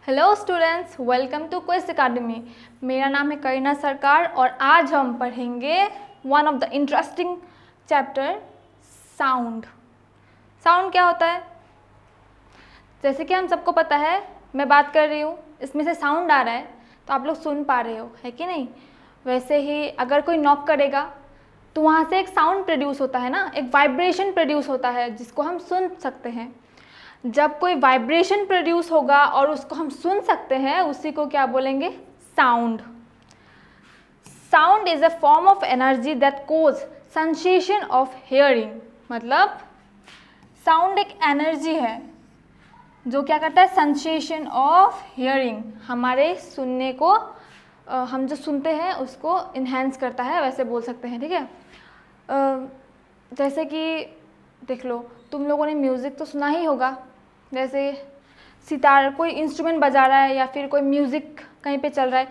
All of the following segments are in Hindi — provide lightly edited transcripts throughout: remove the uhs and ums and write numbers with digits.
Hello students, welcome to quiz academy. मेरा नाम है करीना सरकार और आज हम पढ़ेंगे one of the interesting chapter sound. Sound क्या होता है? जैसे कि हम सबको पता है, मैं बात कर रही हूँ, इसमें से साउंड आ रहा है तो आप लोग सुन पा रहे हो, है कि नहीं? वैसे ही अगर कोई नॉक करेगा तो वहाँ से एक साउंड प्रोड्यूस होता है ना, एक वाइब्रेशन प्रोड्यूस होता है जिसको हम सुन सकते हैं। जब कोई वाइब्रेशन प्रोड्यूस होगा और उसको हम सुन सकते हैं, उसी को क्या बोलेंगे? Sound. Sound is a form of energy that cause sensation of hearing. मतलब साउंड एक एनर्जी है जो क्या करता है? सेंसेशन ऑफ हियरिंग, हमारे सुनने को हम जो सुनते हैं उसको इन्हेंस करता है, वैसे बोल सकते हैं। ठीक है, जैसे कि देख लो, तुम लोगों ने म्यूज़िक तो सुना ही होगा। जैसे सितार, कोई इंस्ट्रूमेंट बजा रहा है या फिर कोई म्यूज़िक कहीं पे चल रहा है,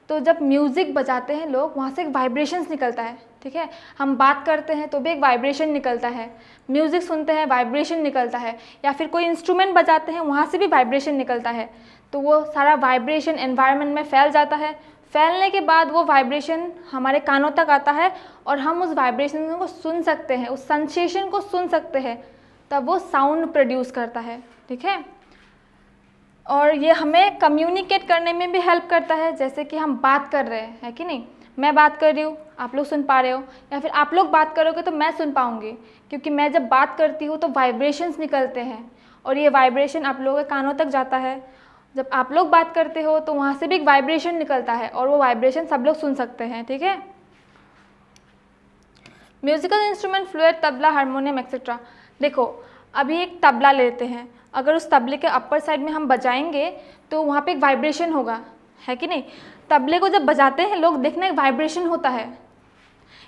तो जब म्यूज़िक बजाते हैं लोग, वहाँ से एक वाइब्रेशंस निकलता है। ठीक है, हम बात करते हैं तो भी एक वाइब्रेशन निकलता है, म्यूज़िक सुनते हैं वाइब्रेशन निकलता है, या फिर कोई इंस्ट्रूमेंट बजाते हैं वहाँ से भी वाइब्रेशन निकलता है। तो वो सारा वाइब्रेशन एनवायरनमेंट में फैल जाता है। फैलने के बाद वो वाइब्रेशन हमारे कानों तक आता है और हम उस वाइब्रेशन को सुन सकते हैं, उस सेंसेशन को सुन सकते हैं, तब वो साउंड प्रोड्यूस करता है। ठीक है, और ये हमें कम्युनिकेट करने में भी हेल्प करता है। जैसे कि हम बात कर रहे हैं, है कि नहीं? मैं बात कर रही हूँ, आप लोग सुन पा रहे हो, या फिर आप लोग बात करोगे तो मैं सुन पाऊँगी, क्योंकि मैं जब बात करती हूँ तो वाइब्रेशंस निकलते हैं और ये वाइब्रेशन आप लोगों के कानों तक जाता है। जब आप लोग बात करते हो तो वहाँ से भी एक वाइब्रेशन निकलता है और वो वाइब्रेशन सब लोग सुन सकते हैं। ठीक है, musical instrument, flute, tabla, harmonium etcetera. देखो, अभी एक तबला लेते हैं, अगर उस तबले के अपर साइड में हम बजाएंगे तो वहाँ पे एक वाइब्रेशन होगा, है कि नहीं? तबले को जब बजाते हैं लोग, देखना एक वाइब्रेशन होता है।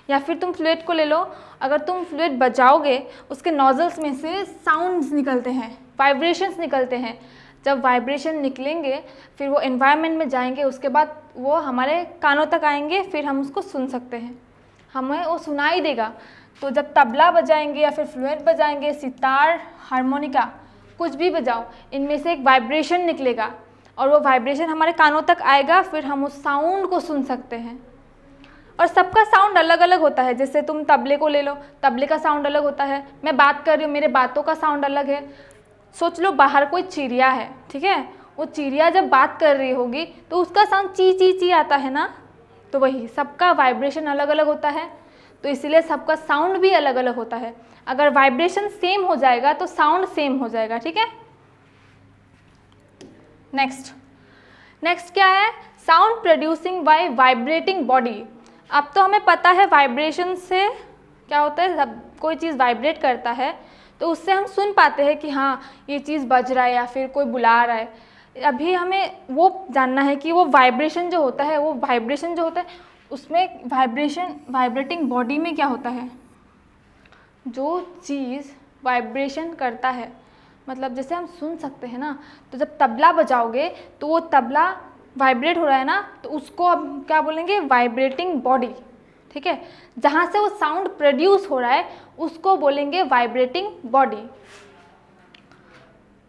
या फिर तुम फ्लूट को ले लो, अगर तुम फ्लूट बजाओगे उसके नोजल्स में से साउंड्स निकलते हैं, वाइब्रेशंस निकलते हैं। जब वाइब्रेशन निकलेंगे फिर वो एनवायरनमेंट में जाएंगे, उसके बाद वो हमारे कानों तक आएंगे, फिर हम उसको सुन सकते हैं, हमें वो सुनाई देगा। तो जब तबला बजाएंगे या फिर फ्लूट बजाएंगे, सितार, हारमोनिका, कुछ भी बजाओ, इनमें से एक वाइब्रेशन निकलेगा और वो वाइब्रेशन हमारे कानों तक आएगा, फिर हम उस साउंड को सुन सकते हैं। और सबका साउंड अलग अलग होता है। जैसे तुम तबले को ले लो, तबले का साउंड अलग होता है, मैं बात कर रही हूँ, मेरे बातों का साउंड अलग है। सोच लो बाहर कोई चिड़िया है, ठीक है, वो चिड़िया जब बात कर रही होगी तो उसका साउंड ची ची ची आता है ना, तो वही सबका वाइब्रेशन अलग अलग होता है, तो इसीलिए सबका साउंड भी अलग अलग होता है। अगर वाइब्रेशन सेम हो जाएगा तो साउंड सेम हो जाएगा। ठीक है, नेक्स्ट क्या है? Sound producing by vibrating body. अब तो हमें पता है वाइब्रेशन से क्या होता है, जब कोई चीज़ वाइब्रेट करता है तो उससे हम सुन पाते हैं कि हाँ ये चीज़ बज रहा है या फिर कोई बुला रहा है। अभी हमें वो जानना है कि वो वाइब्रेशन जो होता है, वो वाइब्रेशन जो होता है उसमें वाइब्रेटिंग बॉडी में क्या होता है। जो चीज़ वाइब्रेशन करता है, मतलब जैसे हम सुन सकते हैं ना, तो जब तबला बजाओगे तो वो तबला वाइब्रेट हो रहा है ना, तो उसको अब क्या बोलेंगे? Vibrating body. ठीक है, जहाँ से वो साउंड प्रोड्यूस हो रहा है उसको बोलेंगे वाइब्रेटिंग बॉडी।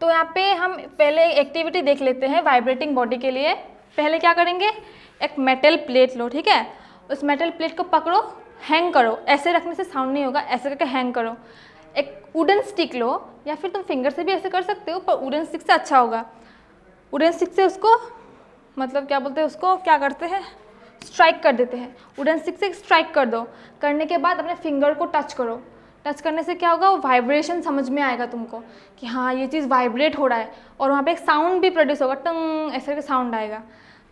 तो यहाँ पे हम पहले एक्टिविटी देख लेते हैं वाइब्रेटिंग बॉडी के लिए। पहले क्या करेंगे? एक मेटल प्लेट लो, ठीक है, उस मेटल प्लेट को पकड़ो, हैंग करो, ऐसे रखने से साउंड नहीं होगा, ऐसे करके हैंग करो। एक वुडन स्टिक लो, या फिर तुम फिंगर से भी ऐसे कर सकते हो, पर वुडन स्टिक से अच्छा होगा। वुडन स्टिक से उसको मतलब क्या बोलते हैं, उसको क्या करते हैं? स्ट्राइक कर देते हैं। वुडन स्टिक से स्ट्राइक कर दो, करने के बाद अपने फिंगर को टच करो। टच करने से क्या होगा? वो वाइब्रेशन समझ में आएगा तुमको कि हाँ ये चीज़ वाइब्रेट हो रहा है, और वहाँ पे एक साउंड भी प्रोड्यूस होगा, टंग ऐसे करके साउंड आएगा।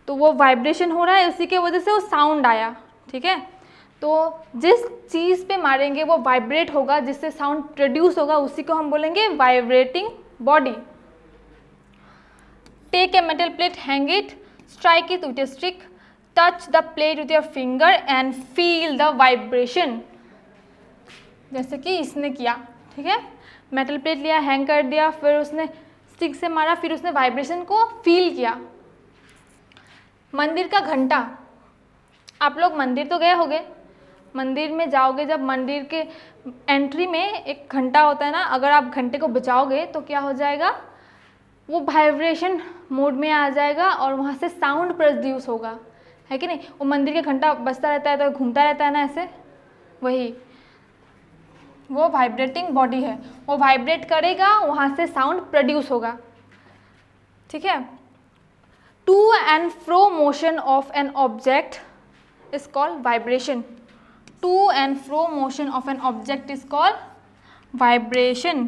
तो वो वाइब्रेशन हो रहा है, उसी के वजह से वो साउंड आया। ठीक है, तो जिस चीज़ पे मारेंगे वो वाइब्रेट होगा, जिससे साउंड प्रोड्यूस होगा, उसी को हम बोलेंगे vibrating body. Take a metal plate, hang it, strike it with a stick, touch the plate with your finger and feel the vibration। जैसे कि इसने किया, ठीक है, मेटल प्लेट लिया, हैंग कर दिया, फिर उसने स्टिक से मारा, फिर उसने वाइब्रेशन को फील किया। मंदिर का घंटा, आप लोग मंदिर तो गए होंगे, मंदिर में जाओगे जब मंदिर के एंट्री में एक घंटा होता है ना, अगर आप घंटे को बजाओगे तो क्या हो जाएगा? वो वाइब्रेशन मोड में आ जाएगा और वहाँ से साउंड प्रोड्यूस होगा, है कि नहीं। वो मंदिर का घंटा बजता रहता है तो घूमता रहता है ना ऐसे, वही वो वाइब्रेटिंग बॉडी है, वो वाइब्रेट करेगा, वहाँ से साउंड प्रोड्यूस होगा, ठीक है। To and fro motion of an object is called vibration. To and fro motion of an object is called vibration.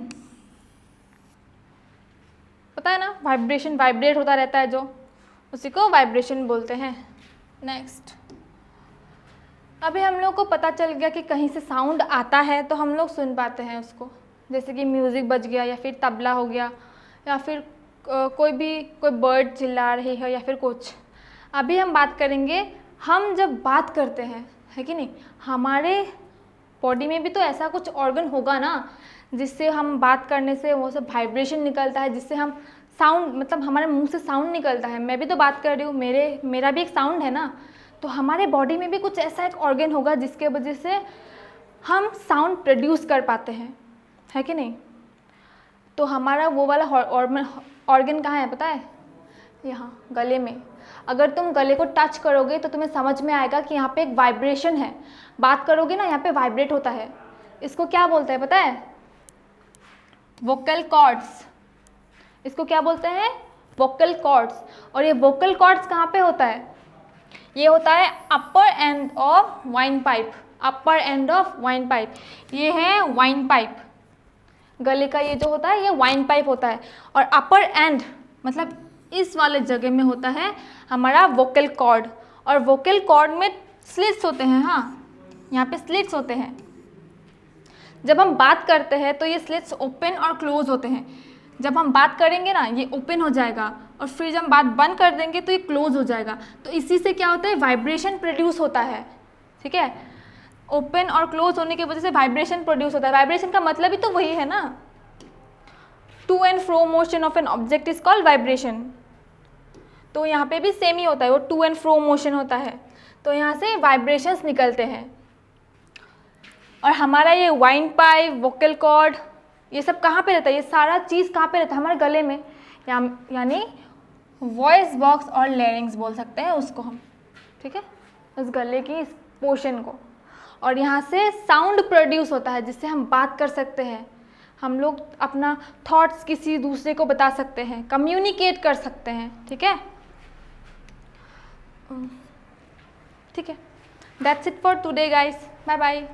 पता है ना, वाइब्रेशन, वाइब्रेट होता रहता है जो, उसी को वाइब्रेशन बोलते हैं। नेक्स्ट, अभी हम लोग को पता चल गया कि कहीं से साउंड आता है तो हम लोग सुन पाते हैं उसको, जैसे कि म्यूज़िक बज गया या फिर तबला हो गया या फिर कोई बर्ड चिल्ला रही है या फिर कुछ। अभी हम बात करेंगे, हम जब बात करते हैं, है कि नहीं, हमारे बॉडी में भी तो ऐसा कुछ ऑर्गन होगा ना जिससे हम बात करने से वो सब वाइब्रेशन निकलता है, जिससे हम साउंड, मतलब हमारे मुंह से साउंड निकलता है। मैं भी तो बात कर रही हूँ, मेरा भी एक साउंड है ना, तो हमारे बॉडी में भी कुछ ऐसा एक ऑर्गन होगा जिसके वजह से हम साउंड प्रोड्यूस कर पाते हैं, है कि नहीं। तो हमारा वो वाला ऑर्गन कहाँ है पता है, यहाँ गले में। अगर तुम गले को टच करोगे तो तुम्हें समझ में आएगा कि यहाँ पे एक वाइब्रेशन है। बात करोगे ना, यहाँ पे वाइब्रेट होता है। इसको क्या बोलते हैं पता है, वोकल कॉर्ड्स। इसको क्या बोलते हैं, वोकल कॉर्ड्स। और ये वोकल कॉर्ड्स कहाँ पे होता है, ये होता है upper end of wind pipe. Upper end of wind pipe, ये है वाइन पाइप। गले का ये जो होता है ये वाइन पाइप होता है, और अपर एंड मतलब इस वाले जगह में होता है हमारा वोकल कॉर्ड। और वोकल कॉर्ड में स्लिट्स होते हैं, हाँ यहाँ पे स्लिट्स होते हैं। जब हम बात करते हैं तो ये स्लिट्स ओपन और क्लोज होते हैं। जब हम बात करेंगे ना ये ओपन हो जाएगा, और फिर जब हम बात बंद कर देंगे तो ये क्लोज हो जाएगा। तो इसी से क्या होता है, वाइब्रेशन प्रोड्यूस होता है, ठीक है। ओपन और क्लोज होने की वजह से वाइब्रेशन प्रोड्यूस होता है। वाइब्रेशन का मतलब ही तो वही है ना, to and fro motion of an object is called vibration. तो यहाँ पे भी सेम ही होता है, वो टू एंड फ्रो मोशन होता है, तो यहाँ से वाइब्रेशंस निकलते हैं। और हमारा ये वाइन पाइप, वोकल कॉर्ड, ये सब कहाँ पे रहता है, ये सारा चीज़ कहाँ पे रहता है, हमारे गले में, यानी वॉइस बॉक्स और लैरिंग्स बोल सकते हैं उसको हम, ठीक है, उस गले की इस पोर्शन को। और यहाँ से साउंड प्रोड्यूस होता है जिससे हम बात कर सकते हैं, हम लोग अपना थॉट्स किसी दूसरे को बता सकते हैं, कम्युनिकेट कर सकते हैं, ठीक है। ठीक है, that's it for today guys, bye bye.